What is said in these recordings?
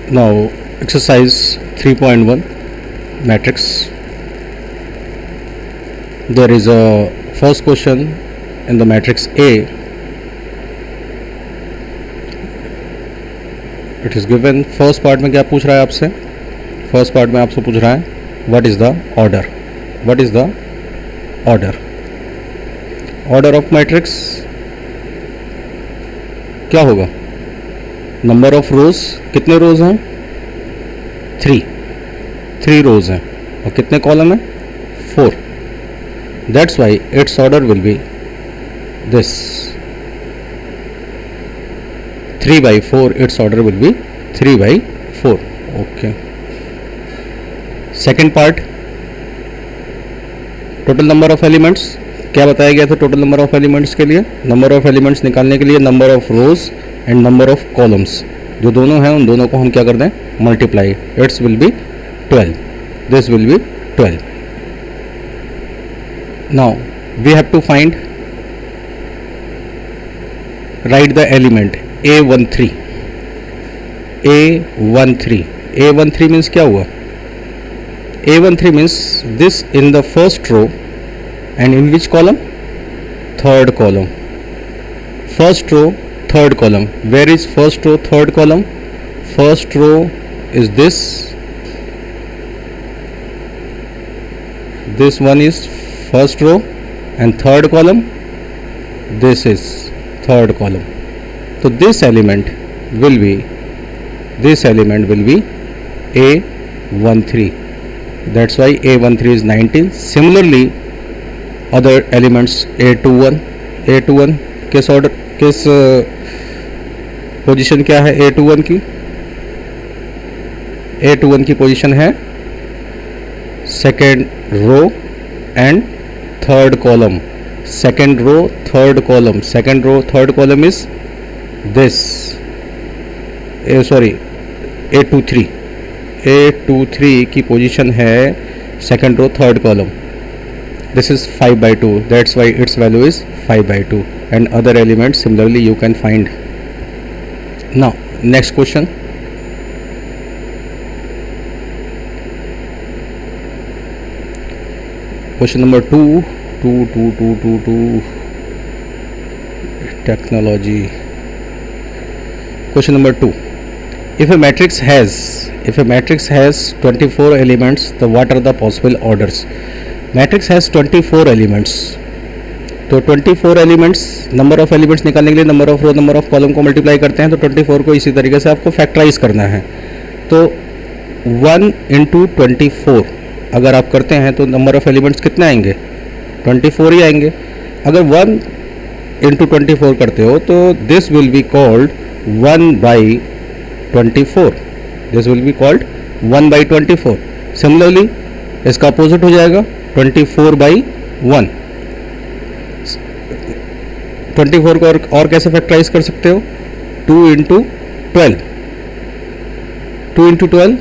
Now, exercise 3.1 matrix. There is a first question in the matrix A. It is given. First part में क्या पूछ रहा है आपसे? First part में आपसे पूछ रहा है what is the order? What is the order? Order of matrix क्या होगा? नंबर ऑफ रोज, कितने रोज हैं? 3 रोज हैं और कितने कॉलम हैं? 4. That's why it's order will be this 3/4. It's order will be 3/4. Okay. Second part, total number of elements. क्या बताया गया था टोटल नंबर ऑफ एलिमेंट्स के लिए? नंबर ऑफ एलिमेंट्स निकालने के लिए number of rose and number of columns जो दोनों हैं उन दोनों को हम क्या कर दें? Multiply. It's will be 12. This will be 12. Now we have to find, right the element A13. A13. A13 means क्या हुआ? A13 means this in the first row and in which column? Third column. First row, third column. Where is first row, third column? First row is this. This one is first row and third column. This is third column. So this element will be A13. That's why A13 is 19. Similarly, other elements A21 किस order, किस position क्या है A21 की? A21 की position है second row and third column. Second row third column. Second row third column is this. Sorry, A23. A23 की position है second row third column. This is 5/2. That's why its value is 5/2. And other elements similarly you can find. Now next question. Question number 2. Technology. Question number 2. If a matrix has 24 elements, then what are the possible orders? Matrix has 24 elements. तो 24 elements, number of elements निकालने के लिए number of row, number of column को multiply करते हैं. तो 24 को इसी तरीके से आपको फैक्टराइज करना है. तो 1 × 24 अगर आप करते हैं तो नंबर ऑफ एलिमेंट्स कितने आएंगे? 24 ही आएंगे. अगर 1 × 24 करते हो तो this will be called 1/24. This will be called 1/24. Similarly इसका अपोजिट हो जाएगा 24/1. 24 को और कैसे फैक्टराइज कर सकते हो? 2 × 12. 2 × 12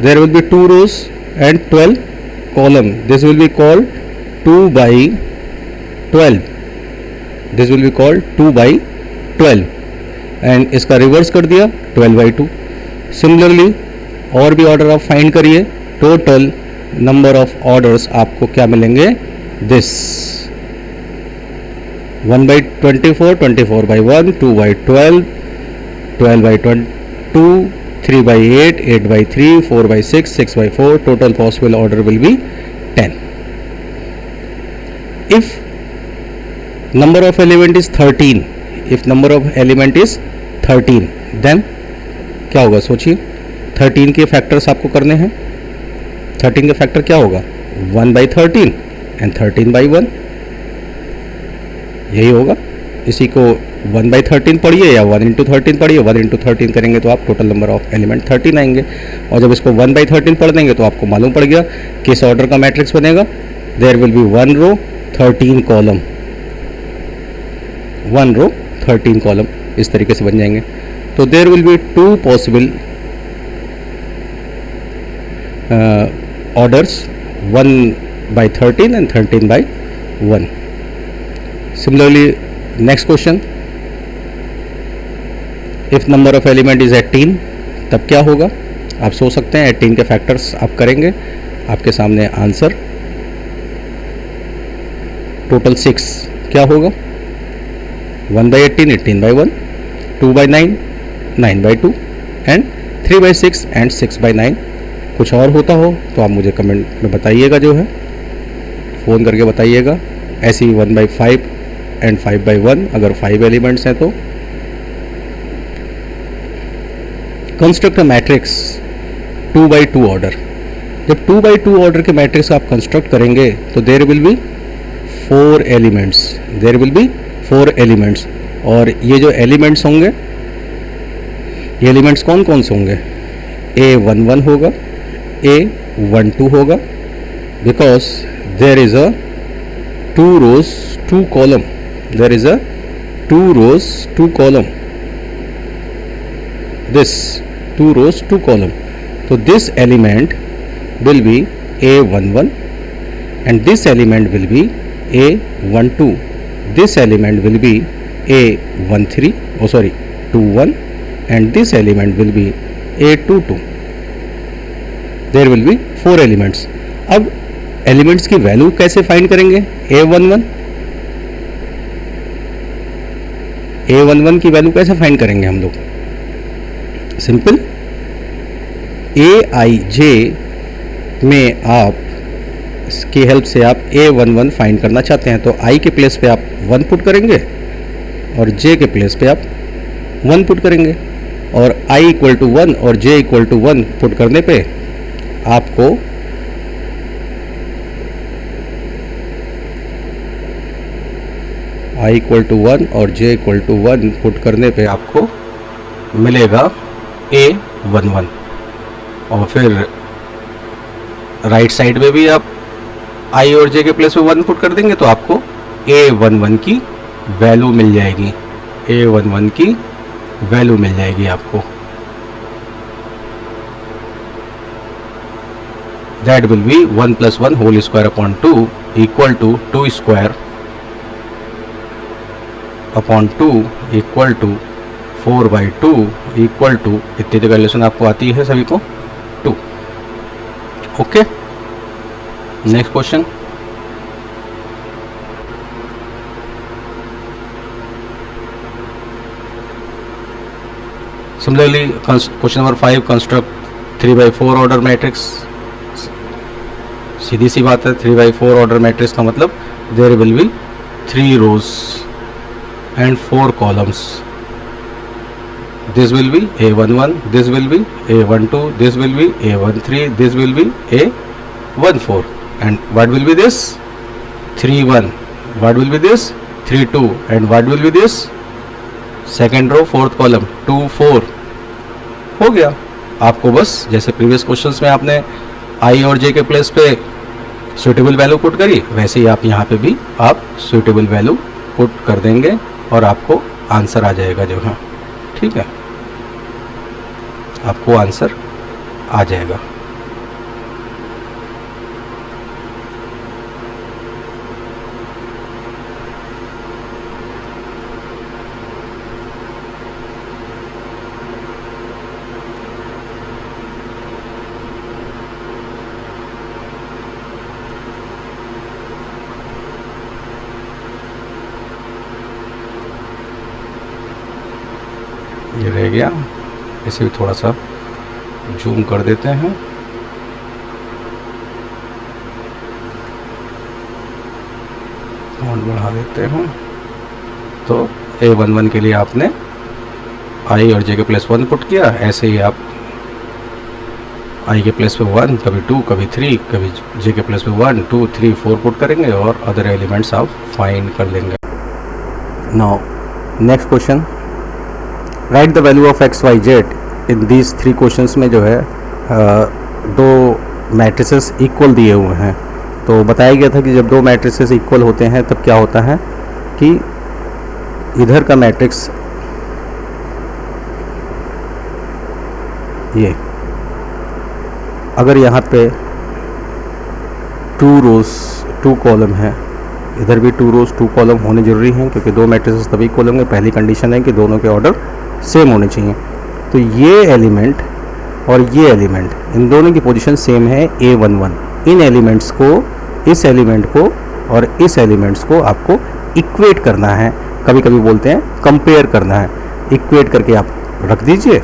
there will be 2 rows and 12 column. This will be called 2/12. This will be called 2/12. And इसका रिवर्स कर दिया 12/2. सिमिलरली और भी ऑर्डर आप फाइंड करिए. टोटल नंबर ऑफ ऑर्डर्स आपको क्या मिलेंगे? This 1/24, 24/1, 2/12, 12/2, 3/8, 8/3, 4/6, 6/4. Total possible order will be 10. If number of element is 13, then क्या होगा? सोचिए. 13 के फैक्टर्स आपको करने हैं. 13 के फैक्टर क्या होगा? 1/13 एंड 13/1. यही होगा. इसी को 1/13 पढ़िए या 1 × 13 पढ़िए. 1 × 13 करेंगे तो आप टोटल नंबर ऑफ एलिमेंट 13 आएंगे. और जब इसको 1/13 पढ़ देंगे तो आपको मालूम पड़ गया किस ऑर्डर का मैट्रिक्स बनेगा. There will be 1 row 13 column. 1 row 13 column इस तरीके से बन जाएंगे. तो there will be 2 possible orders, 1/13 and 13/1. Similarly, next question, if number of element is 18, तब क्या होगा, आप सोच सकते हैं। 18 के फैक्टर्स आप करेंगे, आपके सामने आंसर टोटल 6 क्या होगा, 1/18, 18/1, 2/9, 9/2 एंड 3/6 एंड 6/9। कुछ और होता हो तो आप मुझे कमेंट में बताइएगा, जो है फ़ोन करके बताइएगा। ऐसे ही 1/5 एंड 5/1 अगर 5 एलिमेंट्स हैं तो। Construct a matrix 2/2 order. जब 2/2 ऑर्डर के मैट्रिक्स आप कंस्ट्रक्ट करेंगे तो there will be 4 elements, there will be 4 elements. और ये जो एलिमेंट्स होंगे, ये एलिमेंट्स कौन कौन से होंगे, A11 होगा, A12 होगा, because there is a 2 rows 2 column, there is a 2 rows 2 column, this 2 rows 2 column. So this element will be A11 and this element will be A12, this element will be A13, oh sorry 21, and this element will be A22. There will be 4 elements. अब elements की value कैसे find करेंगे, A11 की value कैसे find करेंगे हम लोग, simple, Aij में आप इसकी हेल्प से आप A11 फाइंड करना चाहते हैं तो I के प्लेस पे आप 1 पुट करेंगे और J के प्लेस पे आप 1 पुट करेंगे, और I = 1 और J = 1 पुट करने पे आपको I = 1 और J = 1 पुट करने पे आपको मिलेगा A11। और फिर राइट साइड में भी आप I और J के प्लेस पे 1 पुट कर देंगे तो आपको A11 की वैल्यू मिल जाएगी, A11 की वैल्यू मिल जाएगी आपको। That will be 1 + 1 whole square upon 2 equal to 2 square upon 2 equal to 4/2 equal to, इतनी तो वैल्यूशन आपको आती है सभी को, 2। Okay, next question. Similarly question number 5, construct 3/4 order matrix. सीधी सी बात है, 3/4 ऑर्डर मैट्रिक्स का मतलब there will be 3 rows and 4 columns. This will be A11, this will be A12, this will be A13, this will be A14, and what will be this, 3-1, what will be this, 3-2, and what will be this, second row 4th column 2-4। हो गया। आपको बस जैसे previous questions में आपने I और J के place पे सुटेबल वैल्यू पुट करी, वैसे ही आप यहाँ पे भी आप सुटेबल वैल्यू पुट कर देंगे और आपको आंसर आ जाएगा जो है, ठीक है, आपको आंसर आ जाएगा। ये रह गया, इसे भी थोड़ा सा जूम कर देते हैं। फॉन्ट बढ़ा देते हैं। तो A11 के लिए आपने I और J के प्लेस 1 पुट किया, ऐसे ही आप I के प्लेस पे 1, कभी 2, कभी 3, कभी J के प्लेस पे 1, 2, 3, 4 पुट करेंगे और अदर एलिमेंट्स आप फाइंड कर लेंगे। Now next question, right the value of x, y, z in these 3 questions में जो है दो मैट्रिसेस इक्वल दिए हुए हैं। तो बताया गया था कि जब दो मैट्रिसेस इक्वल होते हैं तब क्या होता है कि इधर का मैट्रिक्स ये, अगर यहाँ पे 2 rows 2 column है, इधर भी 2 rows 2 column होने जरूरी हैं, क्योंकि दो मैट्रिसेस तभी इक्वल होंगे। पहली कंडीशन है कि दोनों के ऑर्डर सेम होने चाहिए। तो ये एलिमेंट और ये एलिमेंट, इन दोनों की पोजीशन सेम है A11। इन एलिमेंट्स को, इस एलिमेंट को और इस एलिमेंट्स को आपको इक्वेट करना है, कभी कभी बोलते हैं कंपेयर करना है। इक्वेट करके आप रख दीजिए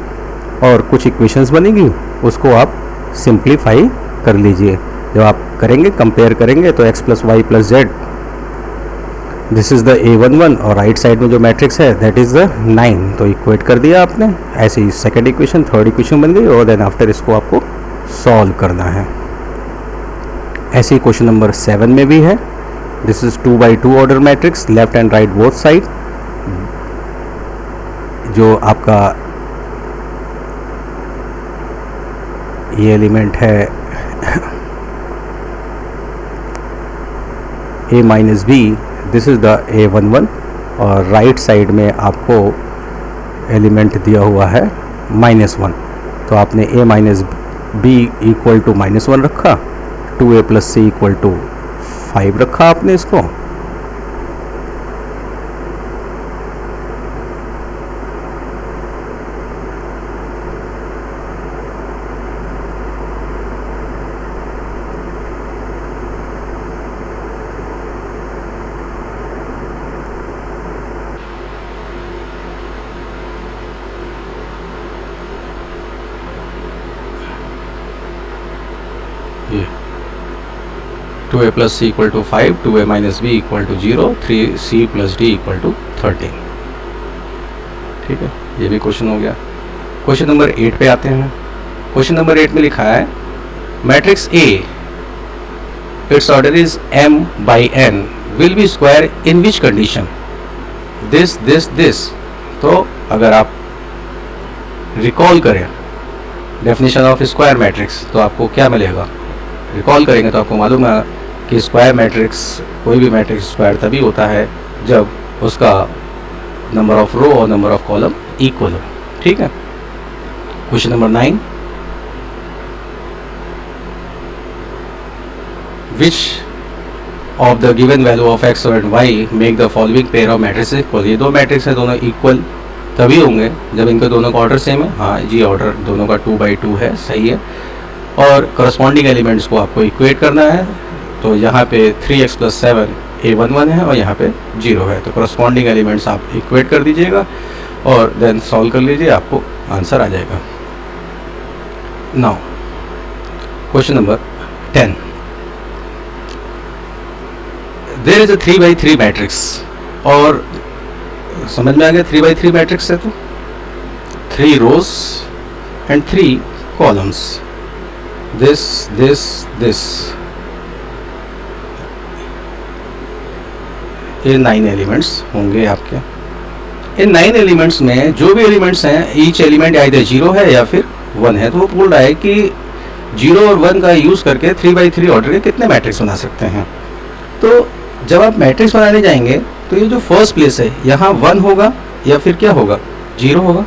और कुछ इक्वेशंस बनेंगी, उसको आप सिंप्लीफाई कर लीजिए। जब आप करेंगे, कंपेयर करेंगे, तो x + y + z, this is the A11 और राइट साइड में जो मैट्रिक्स है दैट इज़ द 9, तो इक्वेट कर दिया आपने। ऐसे ही सेकंड इक्वेशन, थर्ड इक्वेशन बन गई और देन आफ्टर इसको आपको सॉल्व करना है। ऐसे ही क्वेश्चन नंबर 7 में भी है। This is 2x2 order matrix, left and right both side. जो आपका ये एलिमेंट है A-B, this is the A11 और राइट साइड में आपको एलिमेंट दिया हुआ है -1, तो आपने A-B = -1 रखा, 2A + C = 5 रखा आपने इसको। ये 2A + C = 5, 2A - B = 0, 3C + D = 13। ठीक है, ये भी क्वेश्चन हो गया। क्वेश्चन नंबर 8 पे आते हैं। क्वेश्चन नंबर 8 में लिखा है matrix A, it's order is m/n, will be square in which condition, this. तो अगर आप रिकॉल करें डेफिनेशन ऑफ स्क्वायर मैट्रिक्स तो आपको क्या मिलेगा? रिकॉल करेंगे तो आपको मालूम है कि स्क्वायर मैट्रिक्स, कोई भी मैट्रिक्स स्क्वायर तभी होता है जब उसका नंबर ऑफ रो और नंबर ऑफ कॉलम इक्वल हो। ठीक है। Question number 9, which of the given value of x और y make the following pair of matrix equal. ये दो मैट्रिक्स हैं, दोनों इक्वल तभी होंगे जब इनके दोनों का ऑर्डर सेम है। हाँ जी, ऑर्डर दोनों का 2x2 है, सही है। और करस्पॉन्डिंग एलिमेंट्स को आपको इक्वेट करना है। तो यहाँ पे 3x + 7 A11 है और यहाँ पे 0 है, तो करस्पॉन्डिंग एलिमेंट्स आप इक्वेट कर दीजिएगा और देन सॉल्व कर लीजिए, आपको आंसर आ जाएगा। Now question number 10, there is a 3x3 matrix. और समझ में आ गया 3x3 मैट्रिक्स है तो 3 rows एंड 3 columns, this। ये 9 एलिमेंट्स होंगे आपके। इन 9 एलिमेंट्स में जो भी एलिमेंट्स हैं, ईच एलिमेंट या 0 है या फिर 1 है। तो वो बोल रहा है कि 0 और 1 का यूज करके 3x3 ऑर्डर के कितने मैट्रिक्स बना सकते हैं। तो जब आप मैट्रिक्स बनाने जाएंगे तो ये जो फर्स्ट प्लेस है यहाँ 1 होगा या फिर क्या होगा, 0 होगा।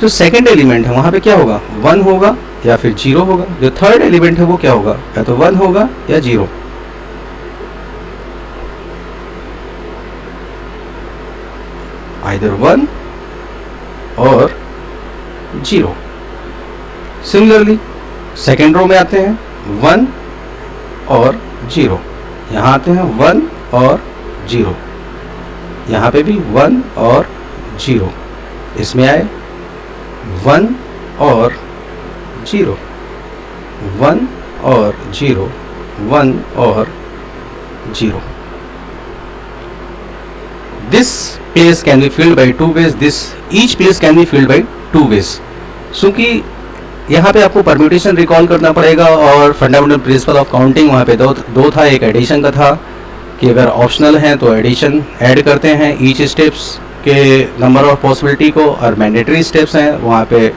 जो सेकंड एलिमेंट है वहाँ पे क्या होगा, 1 होगा या फिर 0 होगा। जो थर्ड एलिमेंट है वो क्या होगा, या तो 1 होगा या 0। आइदर 1 और 0। सिमिलरली सेकेंड रो में आते हैं 1 और 0, यहाँ आते हैं 1 और 0, यहाँ पे भी 1 और 0, इसमें आए 1 और 0, 1 और 0, 1 और 0। This place can be filled by 2 ways. Each place can be filled by 2 ways. क्योंकि यहाँ पे आपको परम्यूटेशन रिकॉल करना पड़ेगा और फंडामेंटल प्रिंसिपल ऑफ काउंटिंग वहाँ पे दो था। एक एडिशन का था कि अगर ऑप्शनल है तो एडिशन ऐड करते हैं ईच स्टेप्स के नंबर ऑफ पॉसिबिलिटी को, और मैंडेटरी स्टेप्स हैं वहाँ पे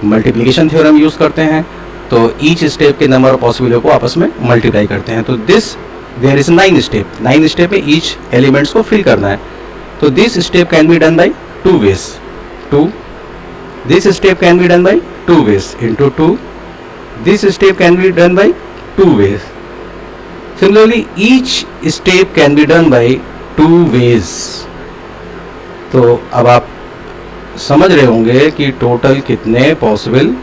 मल्टीप्लिकेशन थ्योरम यूज़ करते हैं, तो ईच स्टेप के नंबर ऑफ पॉसिबिलिटी को आपस में मल्टीप्लाई करते हैं। तो देयर इज 9 स्टेप, 9 स्टेप में ईच एलिमेंट्स को फिल करना है। तो this step can be done by 2 ways, 2, this step can be done by 2 ways into 2, this step can be done by 2 ways. Similarly each step can be done by 2 ways. तो अब आप समझ रहे होंगे कि टोटल कितने possible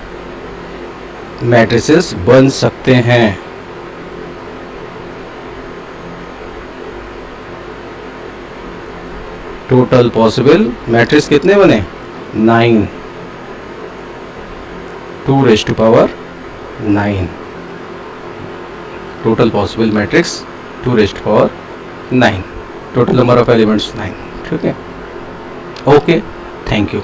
matrices बन सकते हैं। टोटल पॉसिबल मैट्रिक्स कितने बने? 9, 2⁻9। Total possible matrix 2⁻9। Total number of elements 9। ठीक है, ओके, थैंक यू।